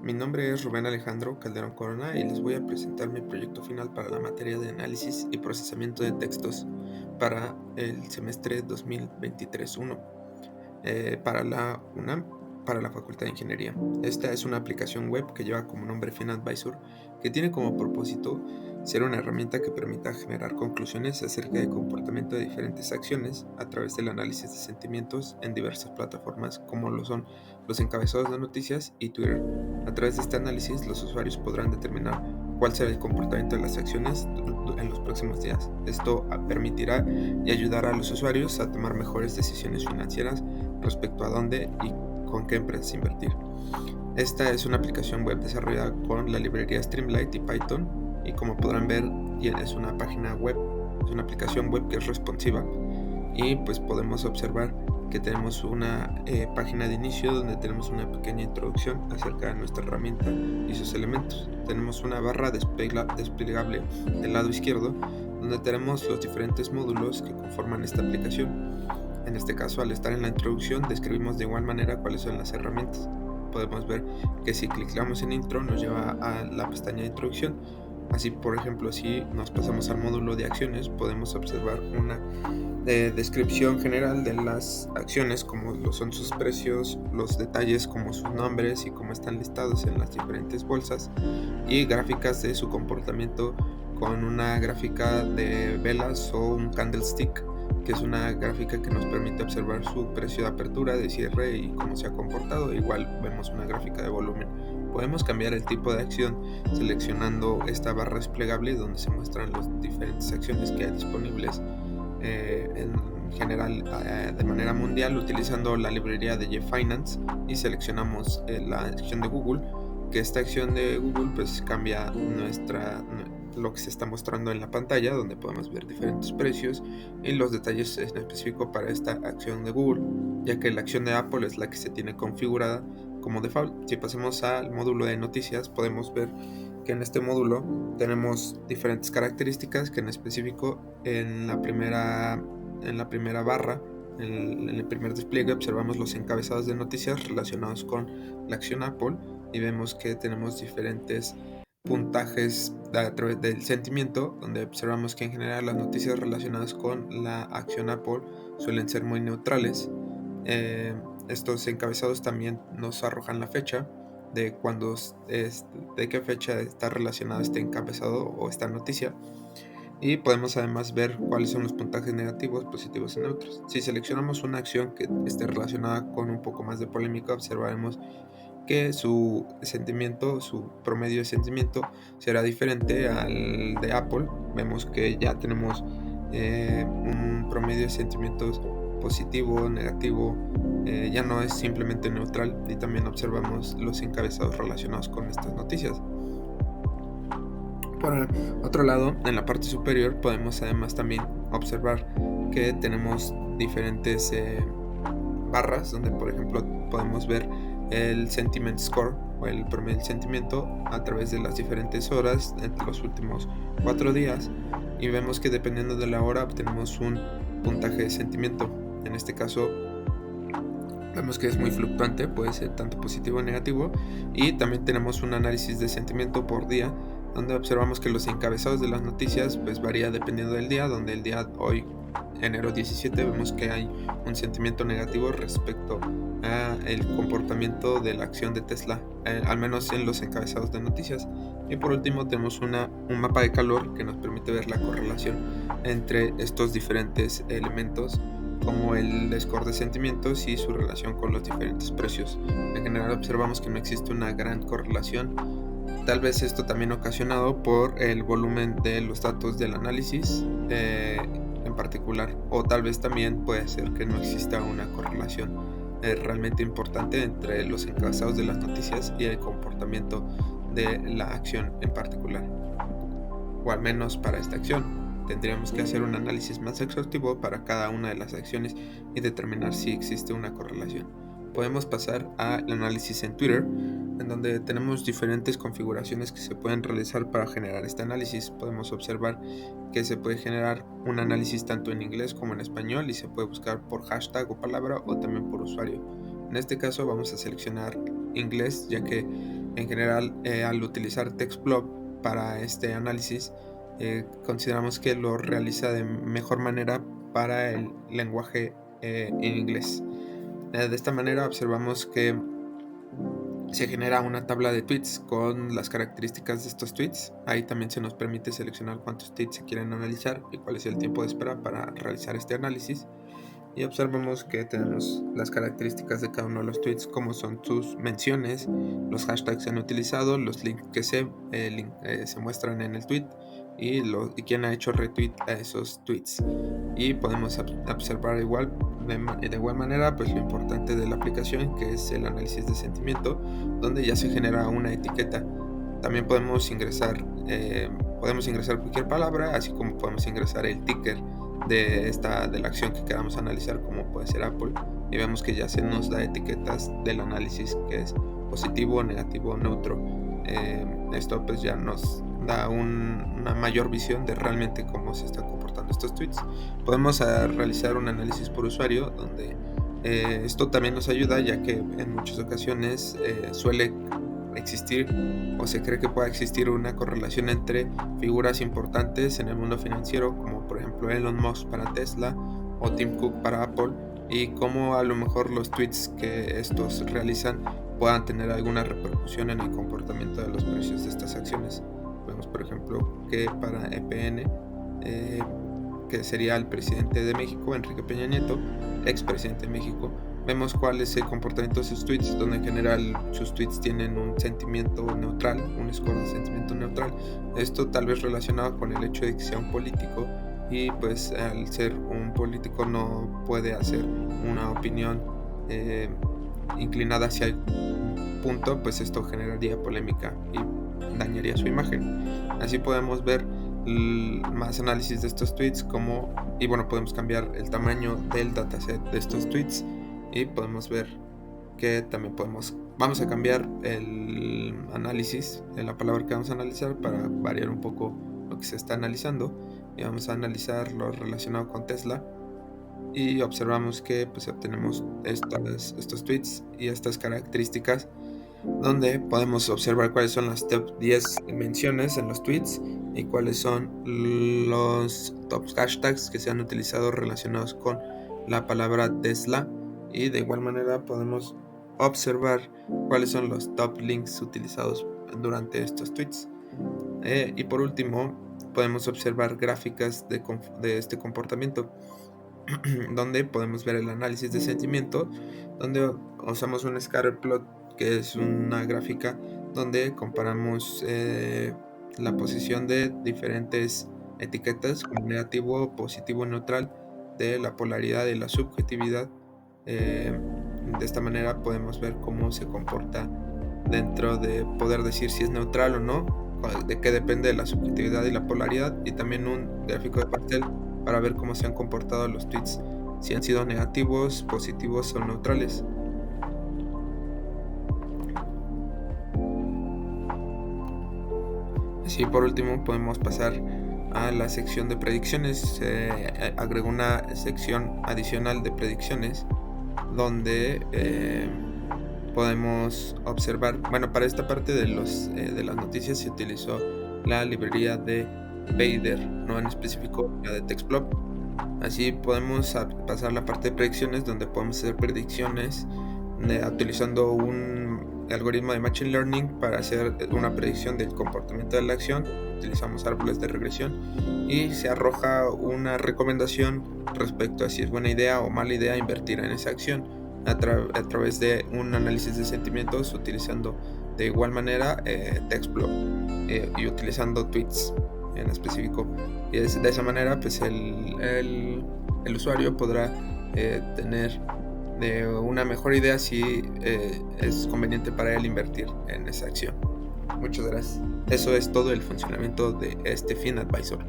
mi nombre es Rubén Alejandro Calderón Corona y les voy a presentar mi proyecto final para la materia de análisis y procesamiento de textos para el semestre 2023-1 para la UNAM, para la Facultad de Ingeniería. Esta es una aplicación web que lleva como nombre FinAdvisor, que tiene como propósito ser una herramienta que permita generar conclusiones acerca del comportamiento de diferentes acciones a través del análisis de sentimientos en diversas plataformas como lo son los encabezados de noticias y Twitter. A través de este análisis, los usuarios podrán determinar cuál será el comportamiento de las acciones en los próximos días. Esto permitirá y ayudará a los usuarios a tomar mejores decisiones financieras respecto a dónde y con qué empresas invertir. Esta es una aplicación web desarrollada con la librería Streamlit y Python, y como podrán ver es una página web, es una aplicación web que es responsiva, y pues podemos observar que tenemos una página de inicio donde tenemos una pequeña introducción acerca de nuestra herramienta y sus elementos. Tenemos una barra desplegable del lado izquierdo donde tenemos los diferentes módulos que conforman esta aplicación. En este caso, al estar en la introducción, describimos de igual manera cuáles son las herramientas. Podemos ver que si clicamos en intro nos lleva a la pestaña de introducción. Así, por ejemplo, si nos pasamos al módulo de acciones, podemos observar una descripción general de las acciones, como lo son sus precios, los detalles como sus nombres y cómo están listados en las diferentes bolsas, y gráficas de su comportamiento con una gráfica de velas o un candlestick, que es una gráfica que nos permite observar su precio de apertura, de cierre y cómo se ha comportado. Igual vemos una gráfica de volumen. Podemos cambiar el tipo de acción seleccionando esta barra desplegable donde se muestran las diferentes acciones que hay disponibles en general de manera mundial, utilizando la librería de GeFinance, y seleccionamos la acción de Google, que esta acción de Google pues cambia lo que se está mostrando en la pantalla, donde podemos ver diferentes precios y los detalles en específico para esta acción de Google, ya que la acción de Apple es la que se tiene configurada como default. Si pasamos al módulo de noticias, podemos ver que en este módulo tenemos diferentes características que en específico en la primera barra, en el primer despliegue, observamos los encabezados de noticias relacionados con la acción Apple, y vemos que tenemos diferentes puntajes a través del sentimiento, donde observamos que en general las noticias relacionadas con la acción Apple suelen ser muy neutrales. Estos encabezados también nos arrojan la fecha de de qué fecha está relacionado este encabezado o esta noticia, y podemos además ver cuáles son los puntajes negativos, positivos y neutros. Si seleccionamos una acción que esté relacionada con un poco más de polémica, observaremos que su sentimiento, su promedio de sentimiento será diferente al de Apple. Vemos que ya tenemos un promedio de sentimientos positivo, negativo, ya no es simplemente neutral, y también observamos los encabezados relacionados con estas noticias. Por otro lado, en la parte superior podemos además también observar que tenemos diferentes barras donde, por ejemplo, podemos ver el sentiment score o el promedio del sentimiento a través de las diferentes horas entre los últimos 4 días, y vemos que dependiendo de la hora obtenemos un puntaje de sentimiento. En este caso vemos que es muy fluctuante, puede ser tanto positivo o negativo, y también tenemos un análisis de sentimiento por día, donde observamos que los encabezados de las noticias pues varía dependiendo del día, donde el día hoy, enero 17, vemos que hay un sentimiento negativo respecto a el comportamiento de la acción de Tesla, al menos en los encabezados de noticias. Y por último tenemos un mapa de calor que nos permite ver la correlación entre estos diferentes elementos, como el score de sentimientos y su relación con los diferentes precios. En general observamos que no existe una gran correlación, tal vez esto también ocasionado por el volumen de los datos del análisis en particular, o tal vez también puede ser que no exista una correlación realmente importante entre los encabezados de las noticias y el comportamiento de la acción en particular, o al menos para esta acción. Tendríamos que hacer un análisis más exhaustivo para cada una de las acciones y determinar si existe una correlación. Podemos pasar al análisis en Twitter, en donde tenemos diferentes configuraciones que se pueden realizar para generar este análisis. Podemos observar que se puede generar un análisis tanto en inglés como en español, y se puede buscar por hashtag o palabra, o también por usuario. En este caso vamos a seleccionar inglés, ya que En general, al utilizar TextBlob para este análisis, consideramos que lo realiza de mejor manera para el lenguaje en inglés. De esta manera observamos que se genera una tabla de tweets con las características de estos tweets. Ahí también se nos permite seleccionar cuántos tweets se quieren analizar y cuál es el tiempo de espera para realizar este análisis. Y observamos que tenemos las características de cada uno de los tweets, como son sus menciones, los hashtags que han utilizado, los links que se muestran en el tweet y quién ha hecho retweet a esos tweets. Y podemos observar de igual manera pues lo importante de la aplicación, que es el análisis de sentimiento, donde ya se genera una etiqueta. También podemos ingresar cualquier palabra, así como podemos ingresar el ticker de la acción que queramos analizar, como puede ser Apple, y vemos que ya se nos da etiquetas del análisis, que es positivo, negativo, neutro. Esto pues ya nos da una mayor visión de realmente cómo se están comportando estos tweets. Podemos realizar un análisis por usuario, donde esto también nos ayuda, ya que en muchas ocasiones suele existir o se cree que pueda existir una correlación entre figuras importantes en el mundo financiero, como por ejemplo Elon Musk para Tesla o Tim Cook para Apple, y cómo a lo mejor los tweets que estos realizan puedan tener alguna repercusión en el comportamiento de los precios de estas acciones. Vemos por ejemplo que para EPN, que sería el presidente de México, Enrique Peña Nieto, expresidente de México, vemos cuál es el comportamiento de sus tweets, donde en general sus tweets tienen un sentimiento neutral, un score de sentimiento neutral. Esto tal vez relacionado con el hecho de que sea un político, y pues al ser un político no puede hacer una opinión inclinada hacia el punto, pues esto generaría polémica y dañaría su imagen. Así podemos ver más análisis de estos tweets, podemos cambiar el tamaño del dataset de estos tweets, y podemos ver que también vamos a cambiar el análisis de la palabra que vamos a analizar para variar un poco lo que se está analizando, y vamos a analizar lo relacionado con Tesla, y observamos que pues obtenemos estos tweets y estas características, donde podemos observar cuáles son las top 10 menciones en los tweets y cuáles son los top hashtags que se han utilizado relacionados con la palabra Tesla, y de igual manera podemos observar cuáles son los top links utilizados durante estos tweets. Y por último podemos observar gráficas de este comportamiento, donde podemos ver el análisis de sentimiento, donde usamos un scatter plot, que es una gráfica donde comparamos la posición de diferentes etiquetas como negativo, positivo, neutral, de la polaridad y la subjetividad. De esta manera podemos ver cómo se comporta dentro de poder decir si es neutral o no, de qué depende de la subjetividad y la polaridad, y también un gráfico de pastel para ver cómo se han comportado los tweets, si han sido negativos, positivos o neutrales. Así por último podemos pasar a la sección de predicciones. Se agregó una sección adicional de predicciones, donde podemos observar, para esta parte de las noticias se utilizó la librería de Vader, no en específico la de TextBlob. Así podemos pasar a la parte de predicciones, donde podemos hacer predicciones utilizando un algoritmo de Machine Learning para hacer una predicción del comportamiento de la acción. Utilizamos árboles de regresión y se arroja una recomendación respecto a si es buena idea o mala idea invertir en esa acción a través de un análisis de sentimientos, utilizando de igual manera TextBlob y utilizando tweets en específico. Y de esa manera pues el usuario podrá tener una mejor idea si es conveniente para él invertir en esa acción. Muchas gracias. Eso es todo el funcionamiento de este FinAdvisor.